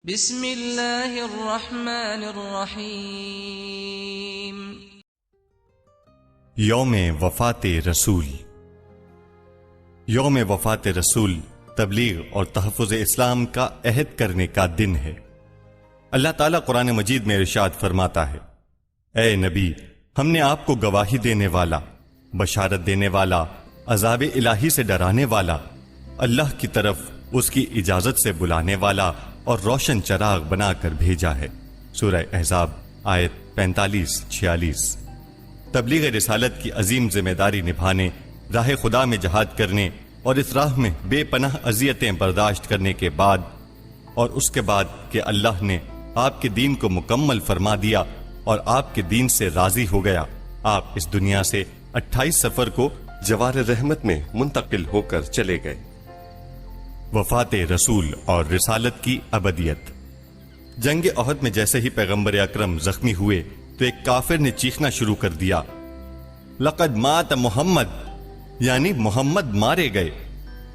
بسم اللہ الرحمن الرحیم۔ یوم وفات رسول۔ یوم وفات رسول تبلیغ اور تحفظ اسلام کا عہد کرنے کا دن ہے۔ اللہ تعالیٰ قرآن مجید میں ارشاد فرماتا ہے، اے نبی، ہم نے آپ کو گواہی دینے والا، بشارت دینے والا، عذاب الہی سے ڈرانے والا، اللہ کی طرف اس کی اجازت سے بلانے والا اور روشن چراغ بنا کر بھیجا ہے۔ سورہ احزاب آیت 45-46۔ تبلیغ رسالت کی عظیم ذمہ داری نبھانے، راہ خدا میں جہاد کرنے اور اس راہ میں بے پناہ اذیتیں برداشت کرنے کے بعد، اور اس کے بعد کہ اللہ نے آپ کے دین کو مکمل فرما دیا اور آپ کے دین سے راضی ہو گیا، آپ اس دنیا سے 28 سفر کو جوار رحمت میں منتقل ہو کر چلے گئے۔ وفات رسول اور رسالت کی ابدیت۔ جنگ احد میں جیسے ہی پیغمبر اکرم زخمی ہوئے تو ایک کافر نے چیخنا شروع کر دیا، لقد مات محمد، یعنی محمد مارے گئے۔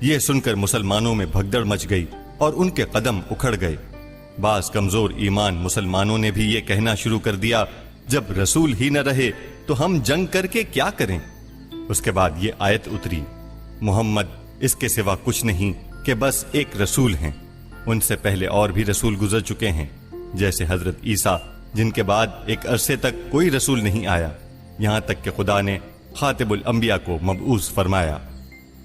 یہ سن کر مسلمانوں میں بھگدڑ مچ گئی اور ان کے قدم اکھڑ گئے۔ بعض کمزور ایمان مسلمانوں نے بھی یہ کہنا شروع کر دیا، جب رسول ہی نہ رہے تو ہم جنگ کر کے کیا کریں؟ اس کے بعد یہ آیت اتری، محمد اس کے سوا کچھ نہیں کہ بس ایک رسول ہیں، ان سے پہلے اور بھی رسول گزر چکے ہیں، جیسے حضرت عیسیٰ، جن کے بعد ایک عرصے تک کوئی رسول نہیں آیا، یہاں تک کہ خدا نے خاتم الانبیاء کو مبعوث فرمایا۔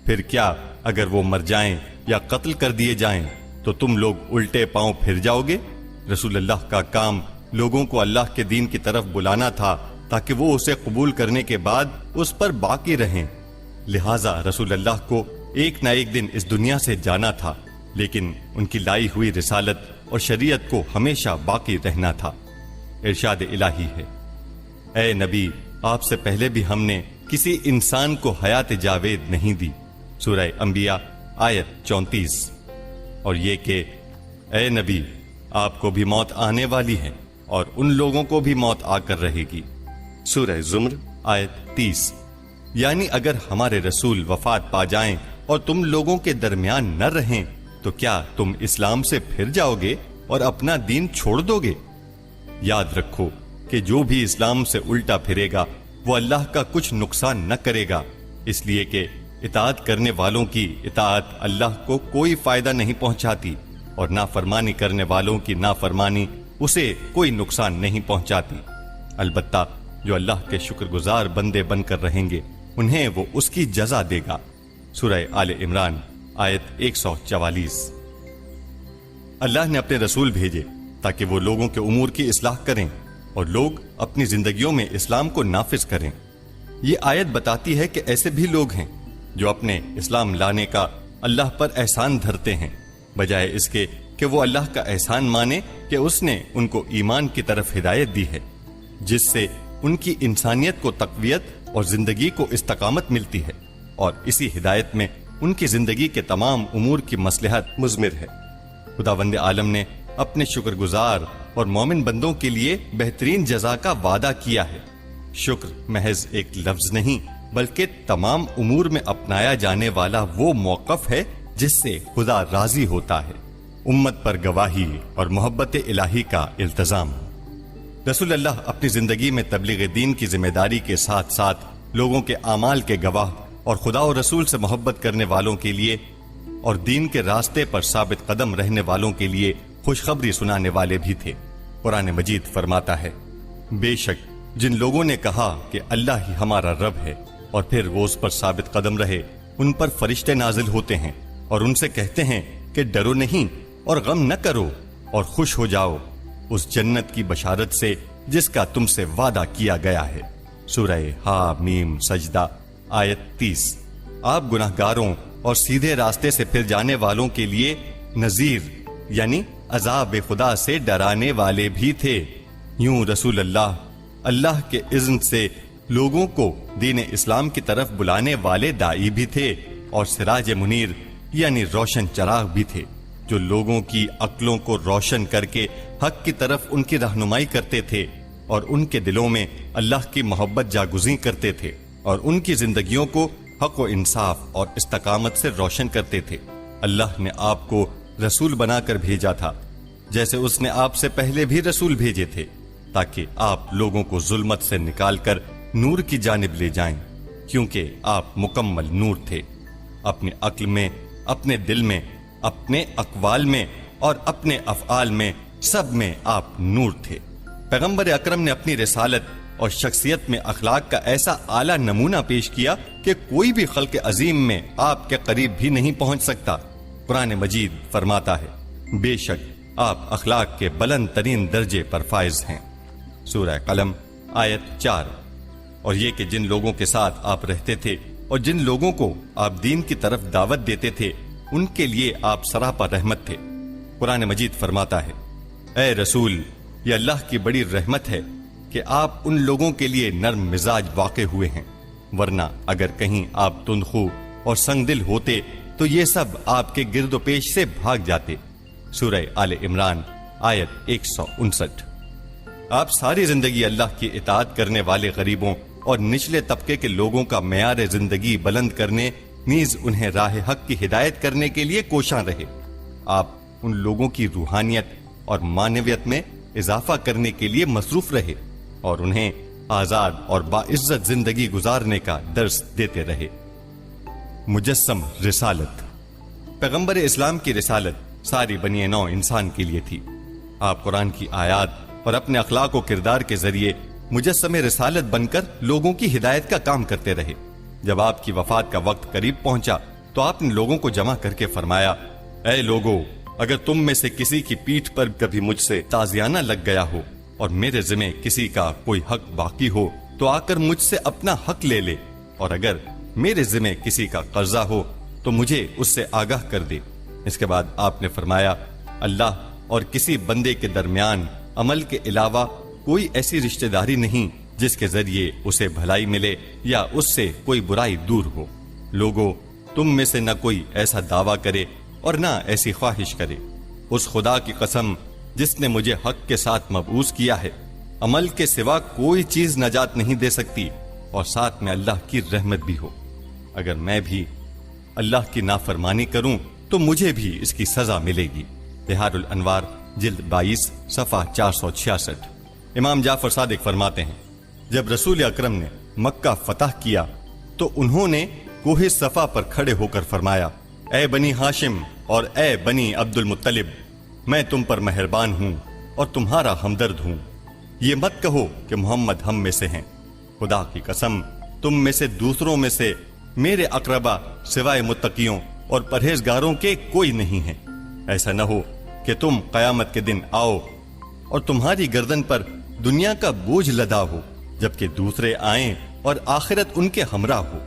پھر کیا اگر وہ مر جائیں یا قتل کر دیے جائیں تو تم لوگ الٹے پاؤں پھر جاؤ گے؟ رسول اللہ کا کام لوگوں کو اللہ کے دین کی طرف بلانا تھا تاکہ وہ اسے قبول کرنے کے بعد اس پر باقی رہیں، لہٰذا رسول اللہ کو ایک نہ ایک دن اس دنیا سے جانا تھا، لیکن ان کی لائی ہوئی رسالت اور شریعت کو ہمیشہ باقی رہنا تھا۔ ارشاد الہی ہے، اے نبی، آپ سے پہلے بھی ہم نے کسی انسان کو حیات جاوید نہیں دی۔ سورہ انبیاء آیت 34۔ اور یہ کہ اے نبی، آپ کو بھی موت آنے والی ہے اور ان لوگوں کو بھی موت آ کر رہے گی۔ سورہ زمر آیت 30۔ یعنی اگر ہمارے رسول وفات پا جائیں اور تم لوگوں کے درمیان نہ رہیں تو کیا تم اسلام سے پھر جاؤ گے اور اپنا دین چھوڑ دو گے؟ یاد رکھو کہ جو بھی اسلام سے الٹا پھرے گا وہ اللہ کا کچھ نقصان نہ کرے گا، اس لیے کہ اطاعت کرنے والوں کی اطاعت اللہ کو کوئی فائدہ نہیں پہنچاتی اور نافرمانی کرنے والوں کی نافرمانی اسے کوئی نقصان نہیں پہنچاتی۔ البتہ جو اللہ کے شکر گزار بندے بن کر رہیں گے انہیں وہ اس کی جزا دے گا۔ سورہ آل عمران آیت 144۔ اللہ نے اپنے رسول بھیجے تاکہ وہ لوگوں کے امور کی اصلاح کریں اور لوگ اپنی زندگیوں میں اسلام کو نافذ کریں۔ یہ آیت بتاتی ہے کہ ایسے بھی لوگ ہیں جو اپنے اسلام لانے کا اللہ پر احسان دھرتے ہیں، بجائے اس کے کہ وہ اللہ کا احسان مانے کہ اس نے ان کو ایمان کی طرف ہدایت دی ہے، جس سے ان کی انسانیت کو تقویت اور زندگی کو استقامت ملتی ہے، اور اسی ہدایت میں ان کی زندگی کے تمام امور کی مصلحت مضمر ہے۔ خداوند عالم نے اپنے شکر گزار اور مومن بندوں کے لیے بہترین جزا کا وعدہ کیا ہے۔ شکر محض ایک لفظ نہیں بلکہ تمام امور میں اپنایا جانے والا وہ موقف ہے جس سے خدا راضی ہوتا ہے۔ امت پر گواہی اور محبت الہی کا التزام۔ رسول اللہ اپنی زندگی میں تبلیغ دین کی ذمہ داری کے ساتھ ساتھ لوگوں کے اعمال کے گواہ اور خدا و رسول سے محبت کرنے والوں کے لیے اور دین کے راستے پر ثابت قدم رہنے والوں کے لیے خوشخبری سنانے والے بھی تھے۔ قرآن مجید فرماتا ہے، بے شک جن لوگوں نے کہا کہ اللہ ہی ہمارا رب ہے اور پھر وہ اس پر ثابت قدم رہے، ان پر فرشتے نازل ہوتے ہیں اور ان سے کہتے ہیں کہ ڈرو نہیں اور غم نہ کرو اور خوش ہو جاؤ اس جنت کی بشارت سے جس کا تم سے وعدہ کیا گیا ہے۔ سورہ حامیم سجدہ آیت 30۔ آپ گناہ گاروں اور سیدھے راستے سے پھر جانے والوں کے لیے نذیر یعنی عذاب خدا سے ڈرانے والے بھی تھے۔ یوں رسول اللہ کے اذن سے لوگوں کو دین اسلام کی طرف بلانے والے داعی بھی تھے اور سراج منیر یعنی روشن چراغ بھی تھے، جو لوگوں کی عقلوں کو روشن کر کے حق کی طرف ان کی رہنمائی کرتے تھے اور ان کے دلوں میں اللہ کی محبت جاگزیں کرتے تھے اور ان کی زندگیوں کو حق و انصاف اور استقامت سے روشن کرتے تھے۔ اللہ نے آپ کو رسول بنا کر بھیجا تھا جیسے اس نے آپ سے پہلے بھی رسول بھیجے تھے، تاکہ آپ لوگوں کو ظلمت سے نکال کر نور کی جانب لے جائیں، کیونکہ آپ مکمل نور تھے۔ اپنے عقل میں، اپنے دل میں، اپنے اقوال میں اور اپنے افعال میں، سب میں آپ نور تھے۔ پیغمبر اکرم نے اپنی رسالت اور شخصیت میں اخلاق کا ایسا اعلیٰ نمونہ پیش کیا کہ کوئی بھی خلق عظیم میں آپ کے قریب بھی نہیں پہنچ سکتا۔ قرآن مجید فرماتا ہے، بے شک آپ اخلاق کے بلند ترین درجے پر فائز ہیں۔ سورہ قلم آیت 4۔ اور یہ کہ جن لوگوں کے ساتھ آپ رہتے تھے اور جن لوگوں کو آپ دین کی طرف دعوت دیتے تھے، ان کے لیے آپ سراپا رحمت تھے۔ قرآن مجید فرماتا ہے، اے رسول، یہ اللہ کی بڑی رحمت ہے کہ آپ ان لوگوں کے لیے نرم مزاج واقع ہوئے ہیں، ورنہ اگر کہیں آپ تندخو اور سنگ دل ہوتے تو یہ سب آپ کے گرد و پیش سے بھاگ جاتے۔ سورہ آل عمران آیت 159۔ آپ ساری زندگی اللہ کی اطاعت کرنے والے غریبوں اور نچلے طبقے کے لوگوں کا معیار زندگی بلند کرنے، نیز انہیں راہ حق کی ہدایت کرنے کے لیے کوشاں رہے۔ آپ ان لوگوں کی روحانیت اور معنویت میں اضافہ کرنے کے لیے مصروف رہے اور انہیں آزاد اور باعزت زندگی گزارنے کا درس دیتے رہے۔ مجسم رسالت۔ پیغمبر اسلام کی رسالت ساری بنی نوع انسان کے لیے تھی۔ آپ قرآن کی آیات اور اپنے اخلاق و کردار کے ذریعے مجسم رسالت بن کر لوگوں کی ہدایت کا کام کرتے رہے۔ جب آپ کی وفات کا وقت قریب پہنچا تو آپ نے لوگوں کو جمع کر کے فرمایا، اے لوگو، اگر تم میں سے کسی کی پیٹھ پر کبھی مجھ سے تازیانہ لگ گیا ہو اور میرے ذمہ کسی کا کوئی حق باقی ہو تو آ کر مجھ سے اپنا حق لے لے، اور اگر میرے ذمہ کسی کا قرضہ ہو تو مجھے اس سے آگاہ کر دے۔ اس کے بعد آپ نے فرمایا، اللہ اور کسی بندے کے درمیان عمل کے علاوہ کوئی ایسی رشتہ داری نہیں جس کے ذریعے اسے بھلائی ملے یا اس سے کوئی برائی دور ہو۔ لوگو، تم میں سے نہ کوئی ایسا دعویٰ کرے اور نہ ایسی خواہش کرے۔ اس خدا کی قسم جس نے مجھے حق کے ساتھ مبعوث کیا ہے، عمل کے سوا کوئی چیز نجات نہیں دے سکتی، اور ساتھ میں اللہ کی رحمت بھی ہو۔ اگر میں بھی اللہ کی نافرمانی کروں تو مجھے بھی اس کی سزا ملے گی۔ بہار الانوار جلد 22 صفحہ 466۔ امام جعفر صادق فرماتے ہیں، جب رسول اکرم نے مکہ فتح کیا تو انہوں نے کوہ صفا پر کھڑے ہو کر فرمایا، اے بنی ہاشم اور اے بنی عبد المطلب، میں تم پر مہربان ہوں اور تمہارا ہمدرد ہوں۔ یہ مت کہو کہ محمد ہم میں سے ہیں، خدا کی قسم تم میں سے دوسروں میں سے میرے اقربا سوائے متقیوں اور پرہیزگاروں کے کوئی نہیں ہے۔ ایسا نہ ہو کہ تم قیامت کے دن آؤ اور تمہاری گردن پر دنیا کا بوجھ لدا ہو، جبکہ دوسرے آئیں اور آخرت ان کے ہمراہ ہو۔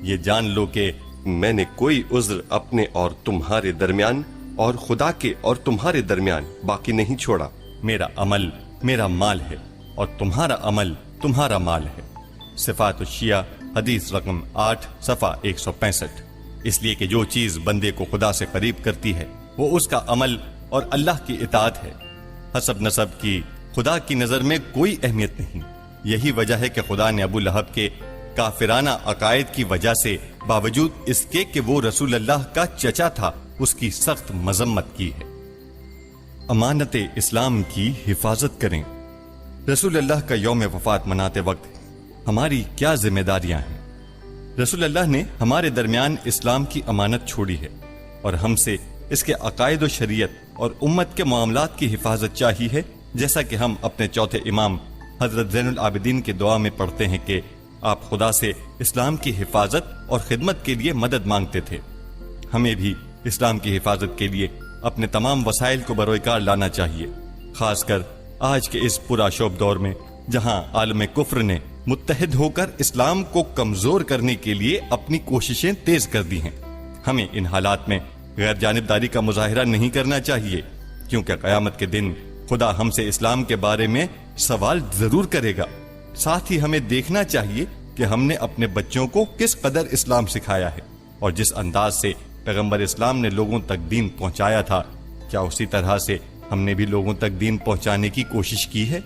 یہ جان لو کہ میں نے کوئی عذر اپنے اور تمہارے درمیان اور خدا کے اور تمہارے درمیان باقی نہیں چھوڑا۔ میرا عمل میرا مال ہے اور تمہارا عمل تمہارا مال ہے۔ صفات الشیعہ حدیث رقم 8 صفحہ 165۔ اس لیے کہ جو چیز بندے کو خدا سے قریب کرتی ہے وہ اس کا عمل اور اللہ کی اطاعت ہے۔ حسب نسب کی خدا کی نظر میں کوئی اہمیت نہیں۔ یہی وجہ ہے کہ خدا نے ابو لہب کے کافرانہ عقائد کی وجہ سے باوجود اس کے کہ وہ رسول اللہ کا چچا تھا اس کی سخت مذمت کی ہے۔ امانت اسلام کی حفاظت کریں۔ رسول اللہ کا یوم وفات مناتے وقت ہماری کیا ذمہ داریاں ہیں؟ رسول اللہ نے ہمارے درمیان اسلام کی امانت چھوڑی ہے اور ہم سے اس کے عقائد و شریعت اور امت کے معاملات کی حفاظت چاہیے ہے، جیسا کہ ہم اپنے چوتھے امام حضرت زین العابدین کی دعا میں پڑھتے ہیں کہ آپ خدا سے اسلام کی حفاظت اور خدمت کے لیے مدد مانگتے تھے۔ ہمیں بھی اسلام کی حفاظت کے لیے اپنے تمام وسائل کو بروئے لانا چاہیے، خاص کر آج کے اس پورا شوب دور میں جہاں عالم کفر نے متحد ہو کر اسلام کو کمزور کرنے کے لیے اپنی کوششیں تیز کر دی ہیں۔ ہمیں ان حالات میں غیر جانبداری کا مظاہرہ نہیں کرنا چاہیے، کیونکہ قیامت کے دن خدا ہم سے اسلام کے بارے میں سوال ضرور کرے گا۔ ساتھ ہی ہمیں دیکھنا چاہیے کہ ہم نے اپنے بچوں کو کس قدر اسلام سکھایا ہے اور جس انداز سے پیغمبر اسلام نے لوگوں تک دین پہنچایا تھا، کیا اسی طرح سے ہم نے بھی لوگوں تک دین پہنچانے کی کوشش کی ہے؟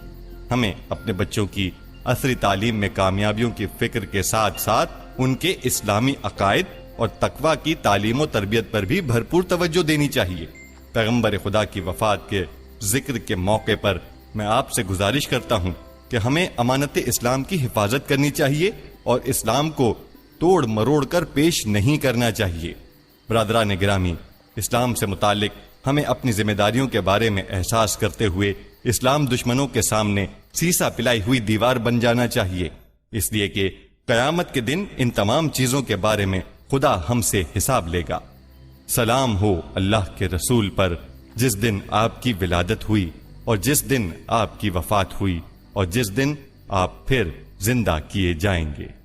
ہمیں اپنے بچوں کی عصری تعلیم میں کامیابیوں کی فکر کے ساتھ ساتھ ان کے اسلامی عقائد اور تقوی کی تعلیم و تربیت پر بھی بھرپور توجہ دینی چاہیے۔ پیغمبر خدا کی وفات کے ذکر کے موقع پر میں آپ سے گزارش کرتا ہوں کہ ہمیں امانت اسلام کی حفاظت کرنی چاہیے اور اسلام کو توڑ مروڑ کر پیش نہیں کرنا چاہیے۔ برادران گرامی، اسلام سے متعلق ہمیں اپنی ذمہ داریوں کے بارے میں احساس کرتے ہوئے اسلام دشمنوں کے سامنے سیسا پلائی ہوئی دیوار بن جانا چاہیے، اس لیے کہ قیامت کے دن ان تمام چیزوں کے بارے میں خدا ہم سے حساب لے گا۔ سلام ہو اللہ کے رسول پر جس دن آپ کی ولادت ہوئی اور جس دن آپ کی وفات ہوئی اور جس دن آپ پھر زندہ کیے جائیں گے۔